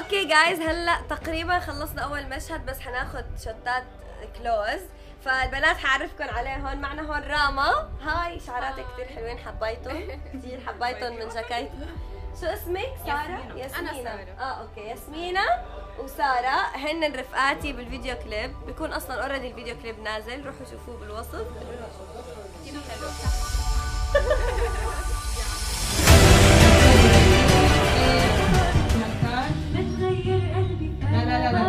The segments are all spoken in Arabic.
اوكي جايز، هلا تقريبا خلصنا اول مشهد، بس حناخد شوتات كلوز. فالبنات حعرفكم عليه. هون معنا هون راما. هاي شعراتك كثير حلوين، حبيتهم كثير، حبيتهم من جاكيت. شو اسمك؟ سارة؟ ياسمينة. أنا سارة. اوكي، ياسمينة وسارة هن رفقاتي بالفيديو كليب. بيكون اصلا اوريدي الفيديو كليب نازل، روحوا شوفوه بالوصف. كثير حلو. لا لا لا لا،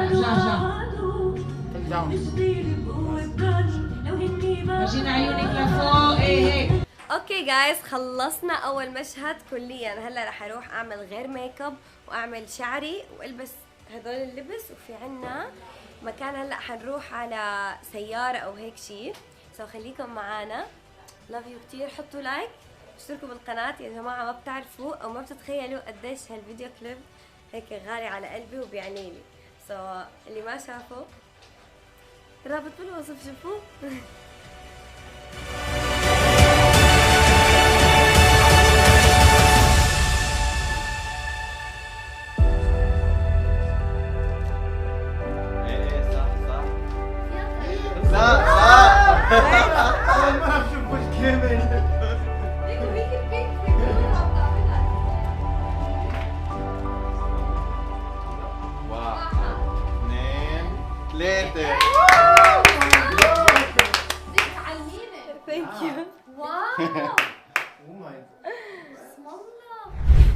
ماشيين عيونك لفوق. ايه هيك. اوكي جايز، خلصنا اول مشهد كليا. هلا رح اروح اعمل غير ميك اب واعمل شعري والبس هدول اللبس. وفي عنا مكان هلا حنروح على سيارة او هيك شيء. خليكم معانا. لاف يو كتير. حطوا لايك، اشتركوا بالقناة يا جماعة. ما بتعرفوا او ما بتتخيلوا قديش هالفيديو كليب هيك غالي على قلبي وبيعني لي. اللي ما شافه رابط بالوصف، شوفوه.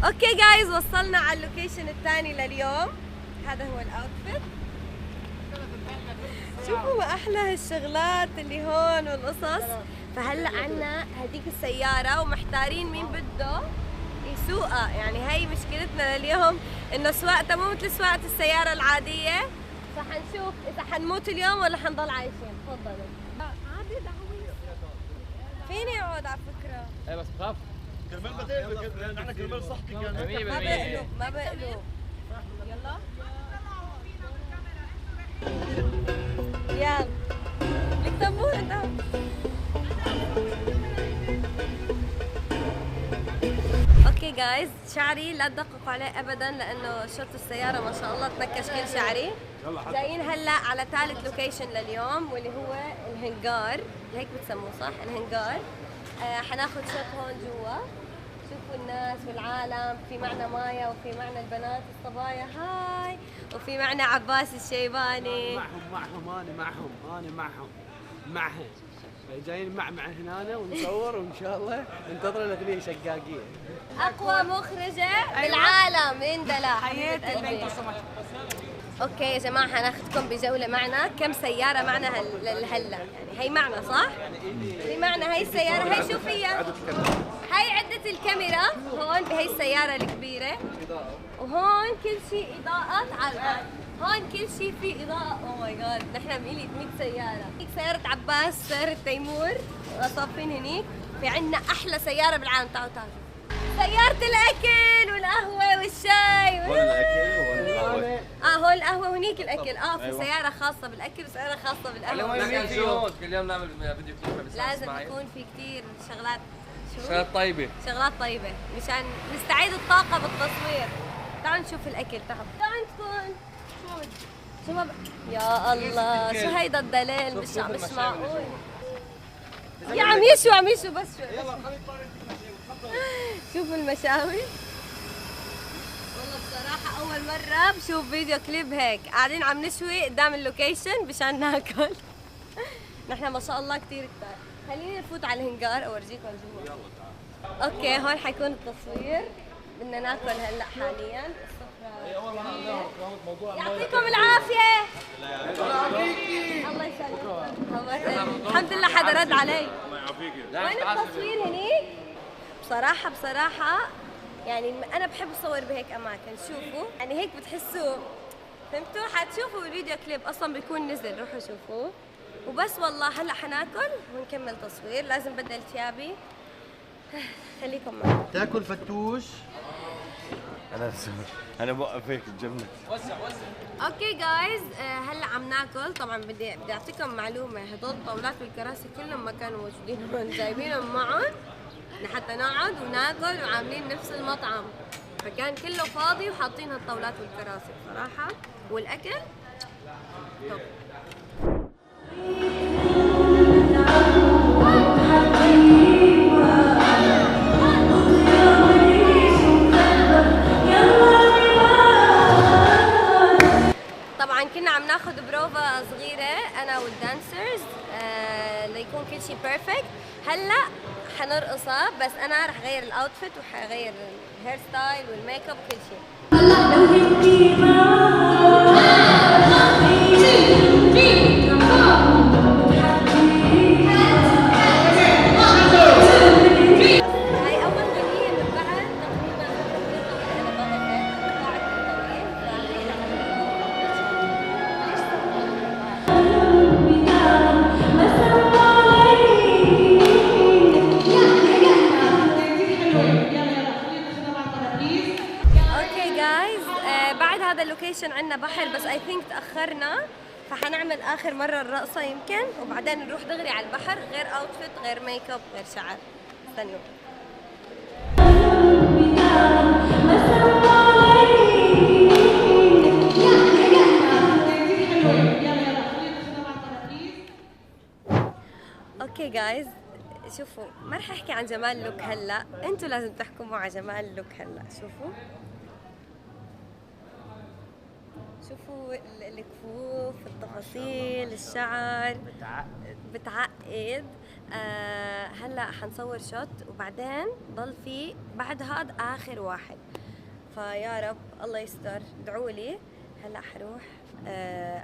اوكي جايز، وصلنا على اللوكيشن الثاني لليوم. هذا هو الاوتفيت. شوفوا ما احلى هالشغلات اللي هون والقصص. فهلا عنا هديك السيارة ومحتارين مين بده يسوقها. يعني هي مشكلتنا لليوم، انه سواقتها مو مثل سواقة السيارة العادية. فحنشوف اذا حنموت اليوم ولا حنضل عايشين. تفضلوا. عادي دعوي. فيني اقعد على فكرة. ايه بس بخاف. كرمال ما تقلب، نحن كرمال صحتك يعني. ما بقلب ما بقلب. يلا يلا لك تنبور انت. اوكي جايز، شعري لا تدققوا عليه ابدا لانه شرط السياره ما شاء الله تنكش كل شعري. جايين هلا على ثالث لوكيشن لليوم واللي هو الهنجار، هيك بتسموه صح؟ الهنجار. حناخذ شوت هون جوا. شوفوا الناس والعالم. في معنا مايا وفي معنا البنات الصبايا. هاي. وفي معنا عباس الشيباني. معهم جايين مع هنا ونصور، وان شاء الله ننتظر الاغنيه شقاقيه. اقوى مخرجه بالعالم اندلع. حياتي. ثانك يو سو ماتش. اوكي يا جماعه، حناخذكم بجوله معنا. كم سياره معنا هلا؟ يعني هي معنا صح؟ في معنا هي السياره. هي شو فيها؟ هي عده الكاميرا هون بهي السياره الكبيره. وهون كل شيء اضاءات على الارض. هون كل شيء فيه اضاءه. اوه ماي جاد، نحن 100 سياره. هيك سياره عباس، سياره تيمور، صافين هنيك. في عندنا احلى سياره بالعالم. تعالوا سيارة الأكل والقهوة والشاي هون الاكل وهون القهوه. هون القهوة وهنيك الأكل، في سيارة خاصة بالأكل وسيارة خاصة بالقهوة. كل يوم نعمل فيديو كليب. لازم يكون في كتير شغلات شغلات طيبة. شغلات طيبة مشان نستعيد الطاقة بالتصوير. تعالوا نشوف الأكل. تعالوا تكون شو يا الله شو هيدا الدلال مش معقول. يا عم يشوا بس شوفوا المشاوي. والله بصراحة أول مرة بشوف فيديو كليب هيك قاعدين عم نشوي قدام اللوكيشن مشان ناكل. نحن ما شاء الله كتير كتار. خليني نفوت على الهنجار أورجيكم جوا. اوكي هون حيكون التصوير. بدنا ناكل هلا حاليا. يعطيكم العافية. الله يسلمك. الحمد لله حدا رد علي. وين التصوير هنيك؟ بصراحة يعني أنا بحب أصور بهيك أماكن. شوفوا يعني هيك بتحسوا فهمتوا؟ حتشوفوا الفيديو كليب أصلا بيكون نزل، روحوا شوفوه. وبس والله هلا حناكل ونكمل تصوير. لازم بدل ثيابي. خليكم معي. تاكل فتوش. انا بوقف هيك تجمد. اوكي جايز هلا عم ناكل. طبعا بدي اعطيكم معلومه، هدول الطاولات والكراسي كلهم ما كانوا موجودين هون، جايبينهم معهم لحتى نقعد وناكل وعاملين نفس المطعم، فكان كله فاضي وحاطين هالطاولات والكراسي بصراحه. والاكل توب. طبعا كنا عم ناخذ بروفا صغيره انا والدانسرز ليكون كل شيء بيرفكت. هلا حنرقصها بس انا رح غير الاوتفيت وحغير الهير ستايل والميك اب وكل شيء. اللوكيشن عندنا بحر بس اي ثينك تاخرنا، فحنعمل اخر مره الرقصه يمكن وبعدين نروح دغري على البحر. غير اوتفيت غير ميك اب غير شعر. استنوا. اوكي جايز شوفوا ما رح احكي عن جمال اللوك هلا، انتوا لازم تحكموا على جمال اللوك هلا. شوفوا الكفوف، التفاصيل، الشعر بتعقد. هلا حنصور شوت وبعدين ضل في بعد هذا اخر واحد، فيا رب الله يستر ادعوا لي. هلا حروح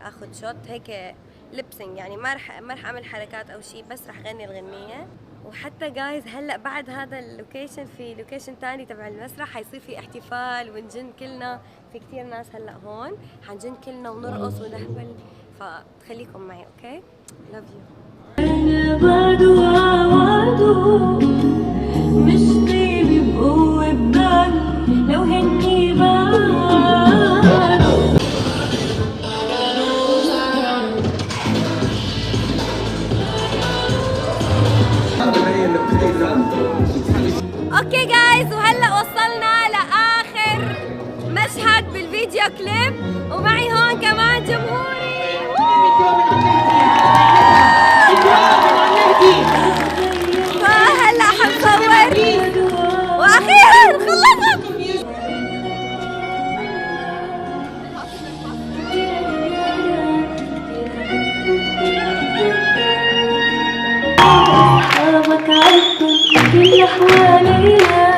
اخذ شوت هيك لبسنج، يعني ما رح اعمل حركات او شيء، بس رح غني الغنيه. وحتى جايز هلا بعد هذا اللوكيشن في لوكيشن ثاني تبع المسرح حيصير في احتفال ونجن كلنا، في كثير ناس هلا هون حنجن كلنا ونرقص ونهبل، فخليكم معي. اوكي لاف يو. انا بعده عوضه مش طيب بقوة ببالي لو هني اوكي جايز وهلا وصلنا لاخر مشهد بالفيديو كليب، ومعي هون كمان جمهوري. فهلا حنصور واخيرا خلصت. كل حواليا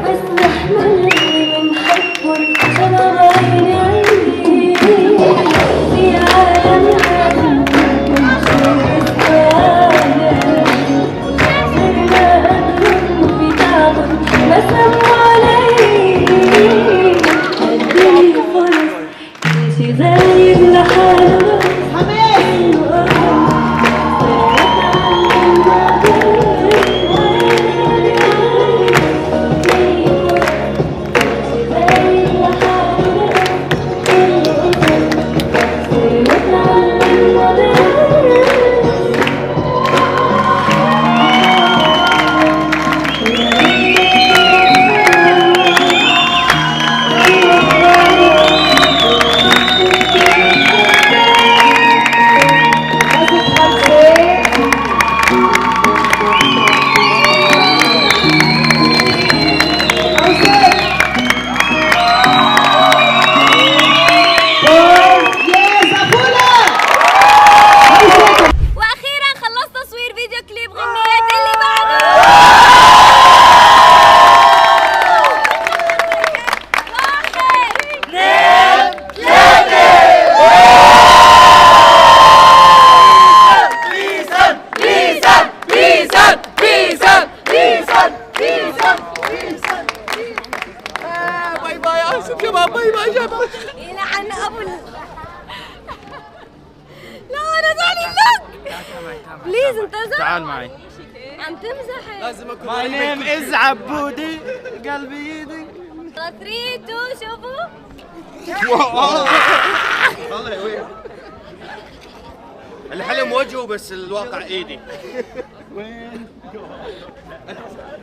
بس نحملني من حبهم شباب عيني عيني في عالم عالم ونشوف خيالي صرنا أدخل في تعبهم بسموا علي أديني فرص شي زايد لحاله بليز انتظر. تعال معي. عم تمزح. لازم اكون ماي نيم از عبودي قلبي ايدي. 3 2 شوفوا. والله وين الحلم وجهه بس الواقع ايدي. وين